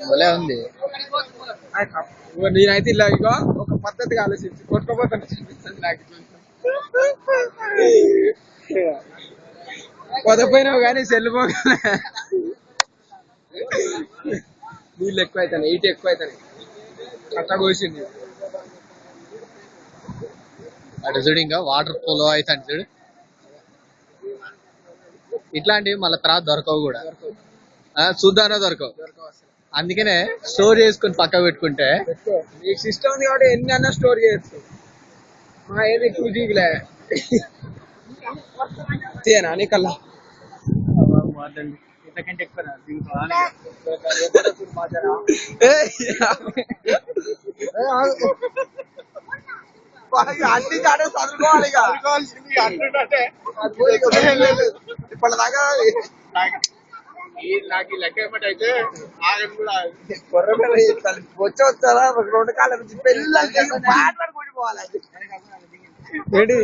భలే ఉంది. నేనైతే ఇలా ఇగో ఒక పద్ధతిగా ఆలోచించి కొట్టుకోపోతాను అనిపిస్తుంది నాకు. కొదపోయినావు కానీ సెల్లిపోగలే. నీళ్ళు ఎక్కువ అవుతాయి, ఈట ఎక్కువ అవుతాయి. కట్ట కోసింది అటు చూడు, ఇంకా వాటర్ ఫ్లో అవుతాను చూడు. ఇట్లాంటివి మళ్ళీ తర్వాత దొరకవు కూడా, చూద్దానో దొరకవు. అందుకనే స్టోర్ చేసుకుని పక్క పెట్టుకుంటే మీకు సిస్టమ్ ఉంది కాబట్టి ఎన్ని అన్నా స్టోర్ చేయొచ్చు. మా ఏది 2 GB తేనా నీకల్లా ఇంతకంటే ఎక్కువ అన్ని కాడే చదువుకోవాలి. ఇప్పటిదాకా నాకు లెక్క ఏమిటైతే వచ్చి వస్తారా 2 కాళ్ళ నుంచి పిల్లలు మాట్లాడుకుంటూ పోవాలి. ఏంటి